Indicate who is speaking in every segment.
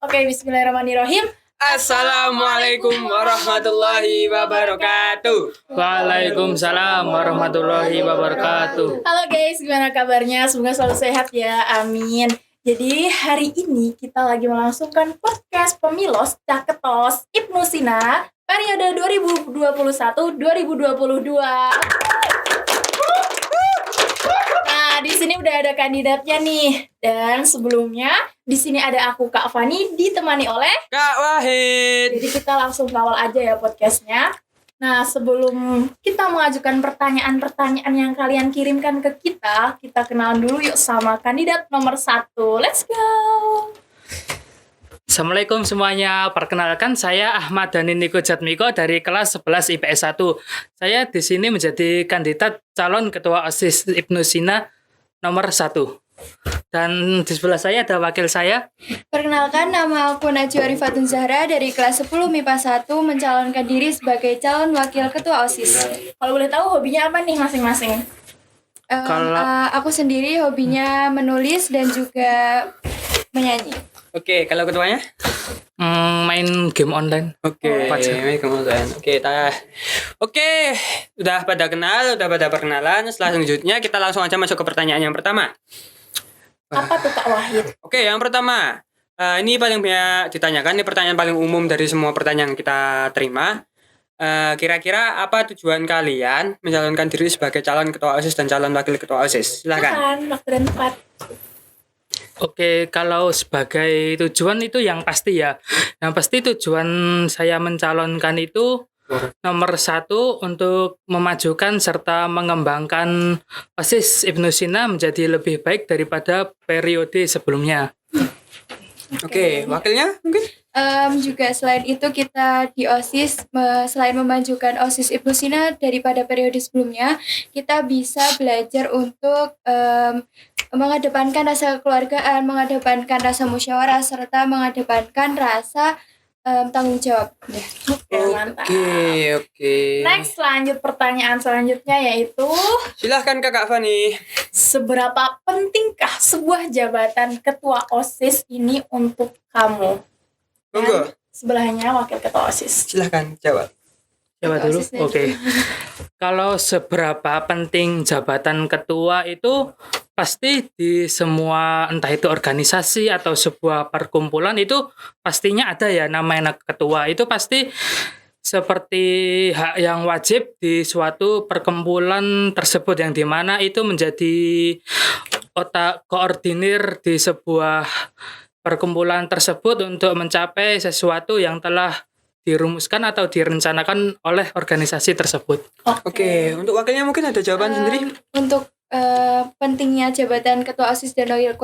Speaker 1: Oke, bismillahirrahmanirrahim.
Speaker 2: Assalamualaikum warahmatullahi wabarakatuh.
Speaker 3: Waalaikumsalam warahmatullahi wabarakatuh.
Speaker 1: Halo guys, gimana kabarnya? Semoga selalu sehat ya, amin. Jadi hari ini kita lagi melangsungkan podcast Pemilos Caketos Ibnu Sina periode 2021-2022. Nah, di sini udah ada kandidatnya nih. Dan sebelumnya di sini ada aku Kak Fani ditemani oleh
Speaker 2: Kak Wahid.
Speaker 1: Jadi kita langsung kawal aja ya podcastnya. Nah, sebelum kita mengajukan pertanyaan-pertanyaan yang kalian kirimkan ke kita kenalan dulu yuk sama kandidat nomor 1. Let's go!
Speaker 3: Assalamualaikum semuanya. Perkenalkan saya Ahmad Dhani Niko Jatmiko dari kelas 11 IPS 1. Saya di sini menjadi kandidat calon ketua OSIS Ibnu Sina nomor 1. Dan di sebelah saya ada wakil saya.
Speaker 4: Perkenalkan, nama aku Najwa Rifatun Zahra dari kelas 10 MIPA 1 mencalonkan diri sebagai calon wakil ketua OSIS.
Speaker 1: Kalau boleh tahu hobinya apa nih masing-masing?
Speaker 4: Aku sendiri hobinya menulis dan juga menyanyi.
Speaker 2: Oke, kalau ketuanya?
Speaker 3: Main game online.
Speaker 2: Oke, kemudian. Oke, udah pada kenal, udah pada perkenalan. Selanjutnya kita langsung aja masuk ke pertanyaan yang pertama.
Speaker 1: Apa tuh Kak Wahid?
Speaker 2: Oke, yang pertama. Ini paling banyak ditanyakan, ini pertanyaan paling umum dari semua pertanyaan yang kita terima. Kira-kira apa tujuan kalian mencalonkan diri sebagai calon ketua OSIS dan calon wakil ketua OSIS? Silakan.
Speaker 1: Waktu dan tempat.
Speaker 3: Oke, kalau sebagai tujuan itu yang pasti ya. Yang pasti tujuan saya mencalonkan itu nomor 1 untuk memajukan serta mengembangkan OSIS Ibnu Sina menjadi lebih baik daripada periode sebelumnya.
Speaker 2: Oke, wakilnya mungkin?
Speaker 4: Juga selain itu kita di OSIS selain memajukan OSIS Ibnu Sina daripada periode sebelumnya, kita bisa belajar untuk mengedepankan rasa kekeluargaan, mengedepankan rasa musyawarah serta mengedepankan rasa tanggung jawab.
Speaker 1: Oke, mantap.
Speaker 2: Oke.
Speaker 1: Next, lanjut pertanyaan selanjutnya yaitu
Speaker 2: Silahkan Kakak Fani.
Speaker 1: seberapa pentingkah sebuah jabatan ketua OSIS ini untuk kamu?
Speaker 2: Monggo,
Speaker 1: Sebelahnya wakil ketua OSIS.
Speaker 2: silahkan jawab.
Speaker 3: Coba dulu.
Speaker 4: OSIS
Speaker 3: Oke. Kalau seberapa penting jabatan ketua itu pasti di semua entah itu organisasi atau sebuah perkumpulan itu pastinya ada ya namanya ketua. Itu pasti seperti hak yang wajib di suatu perkumpulan tersebut yang dimana itu menjadi otak koordinir di sebuah perkumpulan tersebut untuk mencapai sesuatu yang telah dirumuskan atau direncanakan oleh organisasi tersebut.
Speaker 2: Oke, untuk wakilnya mungkin ada jawaban sendiri?
Speaker 4: Untuk pentingnya jabatan ketua OSIS dan wakil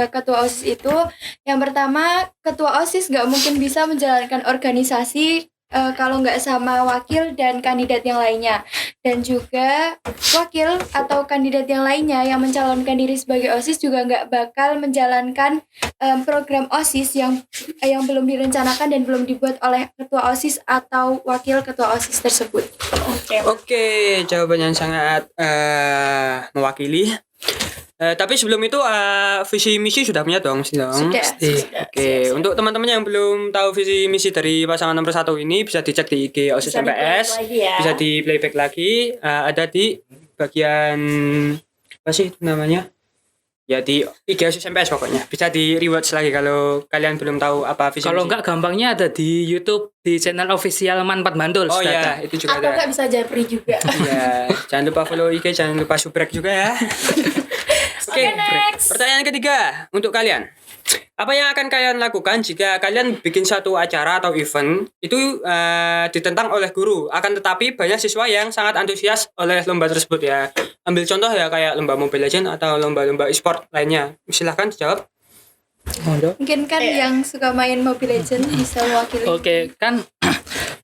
Speaker 4: ketua OSIS itu, yang pertama, ketua OSIS nggak mungkin bisa menjalankan organisasi kalau nggak sama wakil dan kandidat yang lainnya. Dan juga wakil atau kandidat yang lainnya yang mencalonkan diri sebagai OSIS juga nggak bakal menjalankan program OSIS yang belum direncanakan dan belum dibuat oleh ketua OSIS atau wakil ketua OSIS tersebut.
Speaker 2: Oke, jawaban yang sangat mewakili. Tapi sebelum itu visi misi sudah punya dong,
Speaker 1: Sudah.
Speaker 2: Oke, untuk teman-teman yang belum tahu visi misi dari pasangan nomor 1 ini bisa dicek di IG OSIS
Speaker 1: Bisa
Speaker 2: MPS,
Speaker 1: di-playback lagi ya.
Speaker 2: bisa di playback lagi, ada di bagian apa sih itu namanya? Ya di IG OSIS MPS pokoknya. Bisa di rewatch lagi kalau kalian belum tahu apa visi
Speaker 3: Kalau
Speaker 2: misi.
Speaker 3: enggak gampangnya ada di YouTube di channel official Manpat Bantul.
Speaker 2: Oh
Speaker 3: sudah
Speaker 2: iya,
Speaker 3: ada.
Speaker 2: itu juga
Speaker 1: Atau
Speaker 2: ada.
Speaker 1: nggak bisa japri juga.
Speaker 2: Iya, jangan lupa follow IG, jangan lupa subrek juga ya. Oke,
Speaker 1: next.
Speaker 2: pertanyaan ketiga untuk kalian. Apa yang akan kalian lakukan jika kalian bikin satu acara atau event itu ditentang oleh guru, akan tetapi banyak siswa yang sangat antusias oleh lomba tersebut ya. Ambil contoh ya kayak lomba Mobile Legends atau lomba-lomba e-sport lainnya. Silahkan dijawab.
Speaker 4: Mungkin kan yang suka main Mobile Legends bisa mewakili.
Speaker 3: Oke, kan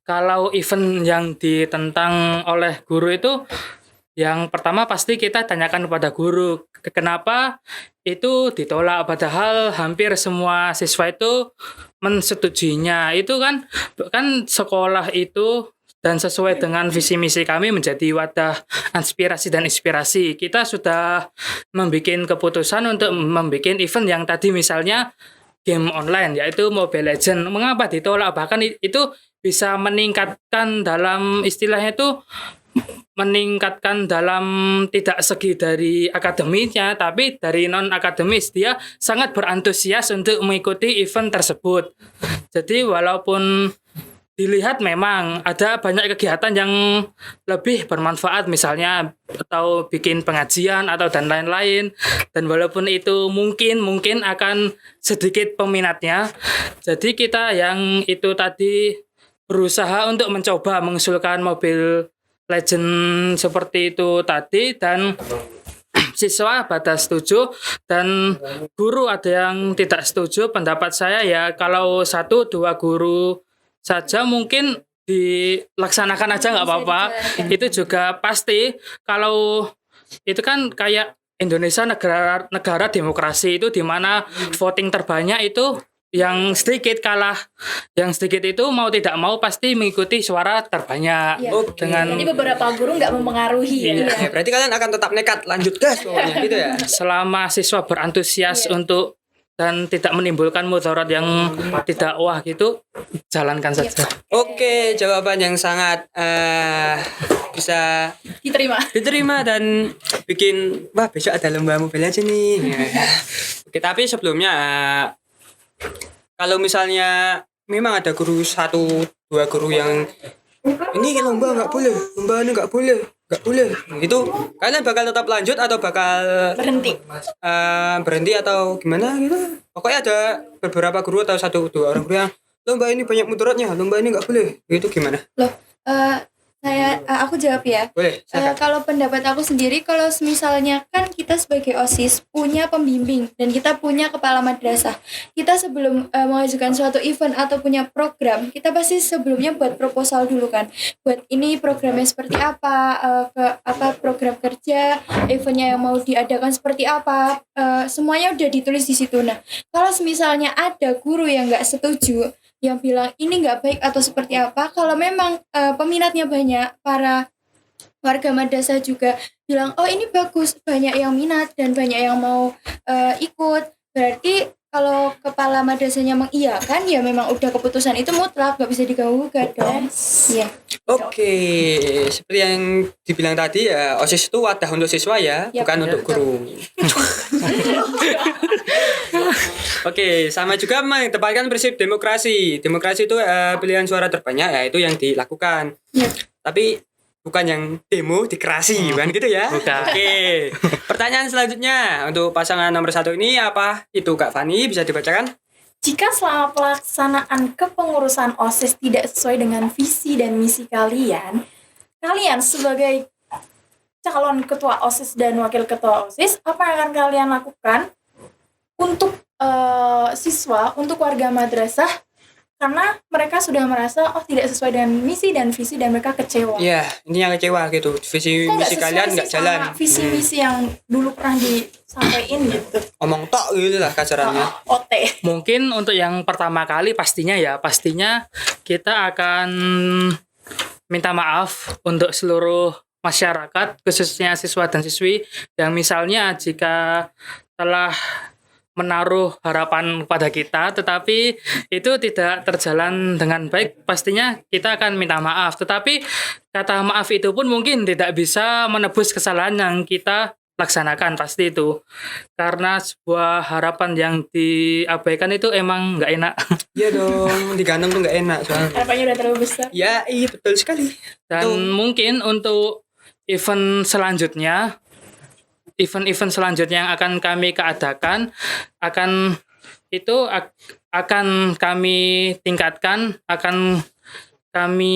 Speaker 3: kalau event yang ditentang oleh guru itu yang pertama pasti kita tanyakan kepada guru kenapa itu ditolak padahal hampir semua siswa itu mensetujuinya. Itu kan sekolah itu dan sesuai dengan visi misi kami menjadi wadah inspirasi dan inspirasi. Kita sudah membuat keputusan untuk membuat event yang tadi misalnya game online yaitu Mobile Legends. Mengapa ditolak? Bahkan itu bisa meningkatkan dalam istilahnya itu meningkatkan dalam tidak segi dari akademisnya tapi dari non akademis dia sangat berantusias untuk mengikuti event tersebut. Jadi walaupun dilihat memang ada banyak kegiatan yang lebih bermanfaat misalnya atau bikin pengajian atau dan lain-lain, dan walaupun itu mungkin akan sedikit peminatnya, jadi kita yang itu tadi berusaha untuk mencoba mengusulkan Mobile Legend seperti itu tadi, dan siswa pada setuju dan guru ada yang tidak setuju. Pendapat saya ya kalau 1-2 guru saja mungkin dilaksanakan aja nggak apa-apa. Itu juga pasti kalau itu kan kayak Indonesia negara demokrasi itu di mana voting terbanyak itu yang sedikit kalah, yang sedikit itu mau tidak mau pasti mengikuti suara terbanyak.
Speaker 1: Iya.
Speaker 2: Oke.
Speaker 1: Jadi beberapa guru nggak mempengaruhi ya.
Speaker 2: Ya, berarti kalian akan tetap nekat lanjut gas pokoknya gitu ya.
Speaker 3: Selama siswa berantusias untuk dan tidak menimbulkan mudarat yang tidak wah gitu, jalankan saja.
Speaker 2: Oke, jawaban yang sangat bisa
Speaker 1: Diterima.
Speaker 2: dan bikin wah besok ada lomba Mobile Legends nih. Oke, tapi sebelumnya kalau misalnya memang ada guru 1-2 guru yang ini lomba nggak boleh, lomba ini nggak boleh, gitu, kalian bakal tetap lanjut atau bakal berhenti atau gimana gitu? Pokoknya ada beberapa guru atau 1-2 orang guru yang lomba ini banyak mudaratnya, lomba ini nggak boleh, gitu gimana?
Speaker 4: Loh, aku jawab ya.
Speaker 2: Boleh.
Speaker 4: Kalau pendapat aku sendiri, kalau misalnya kan kita sebagai OSIS punya pembimbing dan kita punya kepala madrasah. Kita sebelum mengajukan suatu event atau punya program, kita pasti sebelumnya buat proposal dulu kan. Buat ini programnya seperti apa, program kerja, eventnya yang mau diadakan seperti apa, semuanya udah ditulis di situ. Nah, kalau misalnya ada guru yang nggak setuju, yang bilang ini nggak baik atau seperti apa, kalau memang peminatnya banyak, para warga madrasah juga bilang oh ini bagus, banyak yang minat dan banyak yang mau ikut, berarti kalau kepala madrasahnya mengiyakan ya memang udah keputusan itu mutlak, nggak bisa diganggu-gugat dong. Iya.
Speaker 2: Oke, seperti yang dibilang tadi ya, OSIS itu wadah untuk siswa ya,
Speaker 4: Yap,
Speaker 2: bukan untuk guru. Oke, sama juga mengedepankan prinsip demokrasi. Demokrasi itu pilihan suara terbanyak ya, itu yang dilakukan.
Speaker 4: Yap.
Speaker 2: Tapi bukan yang demo dikerasi, bukan gitu ya?
Speaker 3: Bukan.
Speaker 2: Oke, pertanyaan selanjutnya untuk pasangan nomor 1 ini apa? Itu Kak Fani, bisa dibacakan?
Speaker 1: Jika selama pelaksanaan kepengurusan OSIS tidak sesuai dengan visi dan misi kalian sebagai calon ketua OSIS dan wakil ketua OSIS, apa yang akan kalian lakukan untuk siswa, untuk warga madrasah, karena mereka sudah merasa tidak sesuai dengan misi dan visi dan mereka kecewa.
Speaker 2: Iya, ini yang kecewa gitu. Visi
Speaker 1: Kok
Speaker 2: misi kalian nggak jalan.
Speaker 1: Visi misi yang dulu pernah disampaikan gitu.
Speaker 2: Omong tok gitu lah kasarannya.
Speaker 1: OT.
Speaker 3: Mungkin untuk yang pertama kali pastinya kita akan minta maaf untuk seluruh masyarakat, khususnya siswa dan siswi yang misalnya jika telah menaruh harapan kepada kita tetapi itu tidak terjalan dengan baik, pastinya kita akan minta maaf. Tetapi kata maaf itu pun mungkin tidak bisa menebus kesalahan yang kita laksanakan, pasti itu karena sebuah harapan yang diabaikan itu emang nggak enak.
Speaker 2: Iya dong, digantung tuh nggak enak soalnya.
Speaker 1: Harapannya udah terlalu besar.
Speaker 2: Ya, iya betul sekali.
Speaker 3: Dan
Speaker 2: Betul.
Speaker 3: mungkin untuk event selanjutnya yang akan kami keadakan akan kami tingkatkan, akan kami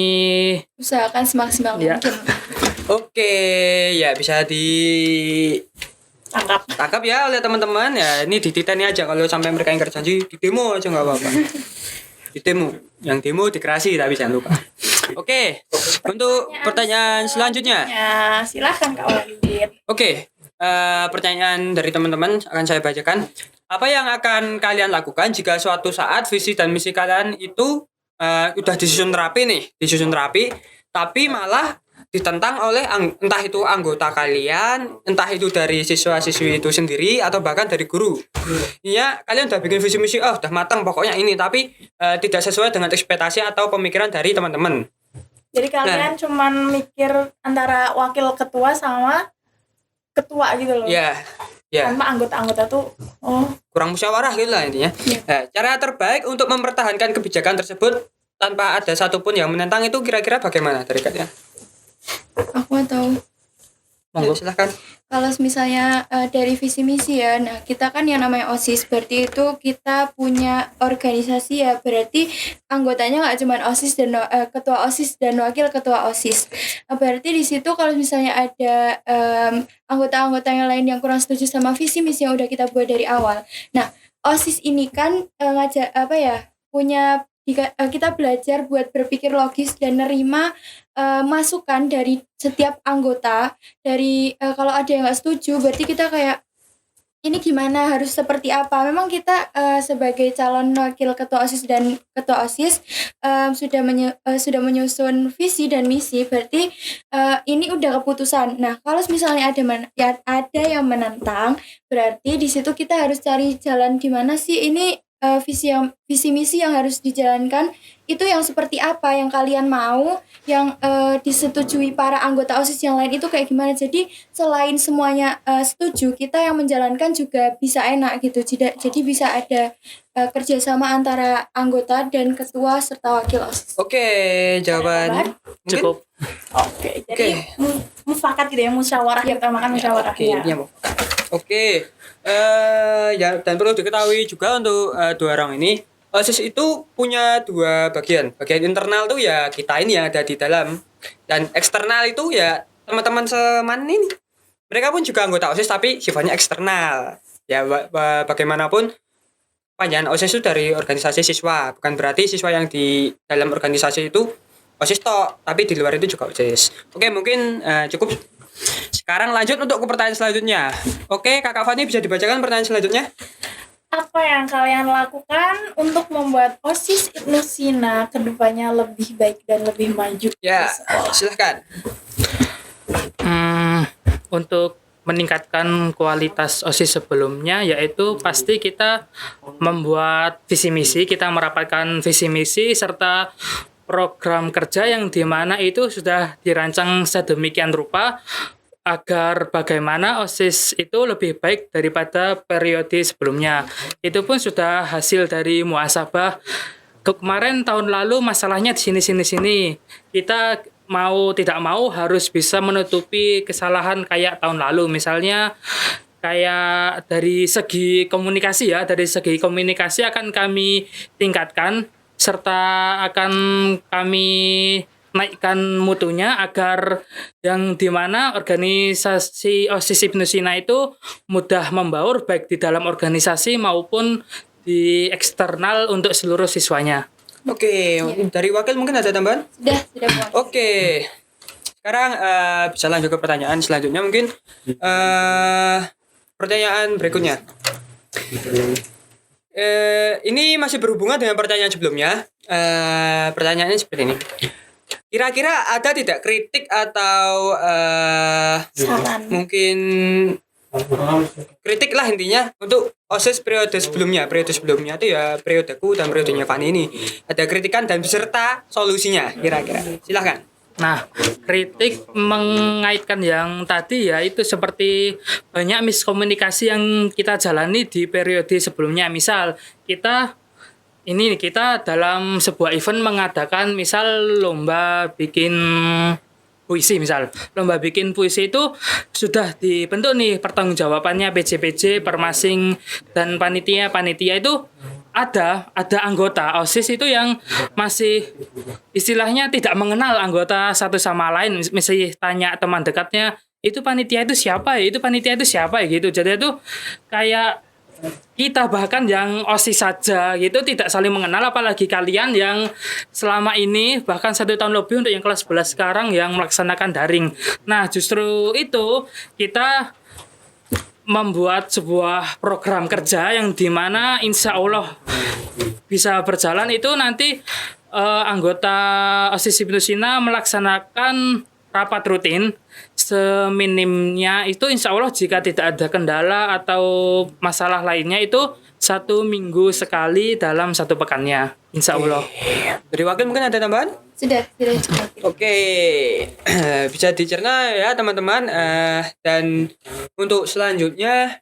Speaker 4: Usahakan semaksimal
Speaker 3: Ya.
Speaker 4: mungkin.
Speaker 2: Oke, ya bisa ditangkap ya oleh teman-teman ya. Ini dititeni aja kalau sampai mereka ingkar janji, di demo aja nggak apa-apa. Di demo, yang demo dikerasi tapi jangan lupa. Oke, untuk pertanyaan selanjutnya.
Speaker 1: Ya, silakan Kak Walid.
Speaker 2: Oke, pertanyaan dari teman-teman akan saya bacakan. Apa yang akan kalian lakukan jika suatu saat visi dan misi kalian itu udah disusun rapi, tapi malah ditentang oleh entah itu anggota kalian, entah itu dari siswa-siswi itu sendiri atau bahkan dari guru. Iya, kalian udah bikin visi misi, udah matang pokoknya ini, tapi tidak sesuai dengan ekspektasi atau pemikiran dari teman-teman.
Speaker 1: Jadi kalian cuman mikir antara wakil ketua sama ketua gitu loh.
Speaker 2: Ya, ya.
Speaker 1: Tanpa anggota-anggota tuh
Speaker 2: Kurang musyawarah gitu lah intinya. Nah, cara terbaik untuk mempertahankan kebijakan tersebut tanpa ada satupun yang menentang itu kira-kira bagaimana dari kalian?
Speaker 4: Aku nggak tahu.
Speaker 2: Monggo silahkan.
Speaker 4: Kalau misalnya dari visi misi ya, nah kita kan yang namanya OSIS, berarti itu kita punya organisasi ya, berarti anggotanya nggak cuma OSIS dan ketua OSIS dan wakil ketua OSIS. Nah, berarti di situ kalau misalnya ada anggota-anggota yang lain yang kurang setuju sama visi misi yang udah kita buat dari awal. Nah, OSIS ini kan kita belajar buat berpikir logis dan nerima masukan dari setiap anggota. Dari kalau ada yang nggak setuju, berarti kita kayak ini gimana, harus seperti apa. Memang kita sebagai calon wakil ketua OSIS dan ketua OSIS sudah menyusun visi dan misi, berarti ini udah keputusan. Nah, kalau misalnya ada yang menentang, berarti di situ kita harus cari jalan gimana sih ini visi misi yang harus dijalankan itu yang seperti apa, yang kalian mau, yang disetujui para anggota OSIS yang lain itu kayak gimana. Jadi selain semuanya setuju, kita yang menjalankan juga bisa enak gitu. Jadi bisa ada kerjasama antara anggota dan ketua serta wakil OSIS.
Speaker 2: Oke, jawaban mungkin?
Speaker 3: Cukup.
Speaker 1: Jadi mufakat gitu ya, musyawarah, kita utamakan musyawarah.
Speaker 2: Oke,
Speaker 1: Ya.
Speaker 2: intinya mufakat. Oke. Ya, dan perlu diketahui juga untuk dua orang ini, OSIS itu punya dua bagian. Bagian internal tuh ya kita ini yang ada di dalam, dan eksternal itu ya teman-teman seman ini. Mereka pun juga anggota OSIS tapi sifatnya eksternal. Ya bagaimanapun panjangan OSIS itu dari organisasi siswa, bukan berarti siswa yang di dalam organisasi itu OSIS tok, tapi di luar itu juga OSIS. Oke, mungkin cukup. Sekarang lanjut untuk ke pertanyaan selanjutnya. Oke, Kakak Fani bisa dibacakan pertanyaan selanjutnya?
Speaker 1: Apa yang kalian lakukan untuk membuat OSIS Ibnu Sina kedepannya lebih baik dan lebih maju?
Speaker 2: Ya,
Speaker 1: di sekolah?
Speaker 2: silahkan.
Speaker 3: Untuk meningkatkan kualitas OSIS sebelumnya, yaitu pasti kita membuat visi misi, kita merapatkan visi misi serta program kerja yang dimana itu sudah dirancang sedemikian rupa agar bagaimana OSIS itu lebih baik daripada periode sebelumnya. Itu pun sudah hasil dari muhasabah. Kemarin tahun lalu masalahnya di sini. Kita mau tidak mau harus bisa menutupi kesalahan kayak tahun lalu. Misalnya kayak dari segi komunikasi akan kami tingkatkan serta akan kami naikkan mutunya agar yang dimana organisasi OSIS Ibnu Sina itu mudah membaur baik di dalam organisasi maupun di eksternal untuk seluruh siswanya.
Speaker 2: Oke, dari wakil mungkin ada tambahan?
Speaker 4: Sudah muat.
Speaker 2: Oke. Sekarang bisa lanjut ke pertanyaan selanjutnya mungkin. Pertanyaan berikutnya. Ini masih berhubungan dengan pertanyaan sebelumnya. Pertanyaannya seperti ini. Kira-kira ada tidak kritik atau
Speaker 1: Saran.
Speaker 2: mungkin kritik lah intinya untuk OSIS periode sebelumnya itu ya periodeku dan periodenya Fani ini, ada kritikan dan beserta solusinya kira-kira, silahkan.
Speaker 3: Nah, kritik mengaitkan yang tadi ya, itu seperti banyak miskomunikasi yang kita jalani di periode sebelumnya. Misal kita dalam sebuah event mengadakan misal lomba bikin puisi, lomba bikin puisi itu sudah dibentuk nih pertanggungjawabannya PJ, Permasing dan panitia itu ada anggota OSIS itu yang masih istilahnya tidak mengenal anggota satu sama lain, masih tanya teman dekatnya, itu panitia itu siapa ya gitu. Jadi itu kayak kita bahkan yang OSIS saja gitu tidak saling mengenal, apalagi kalian yang selama ini bahkan 1 tahun lebih untuk yang kelas 11 sekarang yang melaksanakan daring. Nah, justru itu kita membuat sebuah program kerja yang dimana insya Allah bisa berjalan. Itu nanti anggota OSIS Ibnu Sina melaksanakan rapat rutin seminimnya itu insya Allah jika tidak ada kendala atau masalah lainnya itu 1 minggu sekali dalam 1 pekannya insya Allah.
Speaker 2: Dari wakil mungkin ada tambahan?
Speaker 4: Sudah cukup.
Speaker 2: Oke, bisa dicerna ya teman-teman. Dan untuk selanjutnya,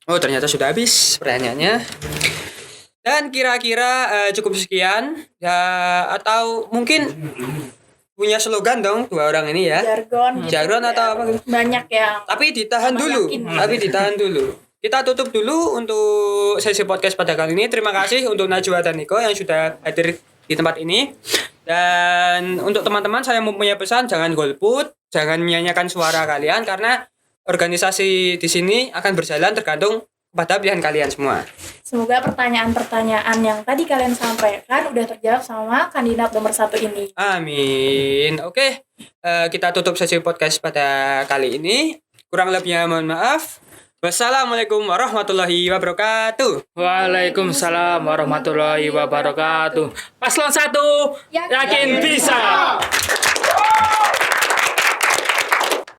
Speaker 2: oh ternyata sudah habis pertanyaannya. Dan kira-kira cukup sekian ya, atau mungkin punya slogan dong 2 orang ini ya? Jargon atau apa gitu?
Speaker 1: Banyak yang
Speaker 2: Tapi ditahan dulu.
Speaker 1: yakin.
Speaker 2: Tapi ditahan dulu. Kita tutup dulu untuk sesi podcast pada kali ini. Terima kasih untuk Najwa dan Niko yang sudah hadir di tempat ini. Dan untuk teman-teman saya mempunyai pesan, jangan golput, jangan menyanyikan suara kalian karena organisasi di sini akan berjalan tergantung pada pilihan kalian semua.
Speaker 1: Semoga pertanyaan-pertanyaan yang tadi kalian sampaikan udah terjawab sama kandidat nomor 1 ini.
Speaker 2: Amin. Oke, kita tutup sesi podcast pada kali ini. Kurang lebihnya mohon maaf. Wassalamualaikum warahmatullahi wabarakatuh.
Speaker 3: Waalaikumsalam warahmatullahi wabarakatuh. Paslon 1 yakin bisa.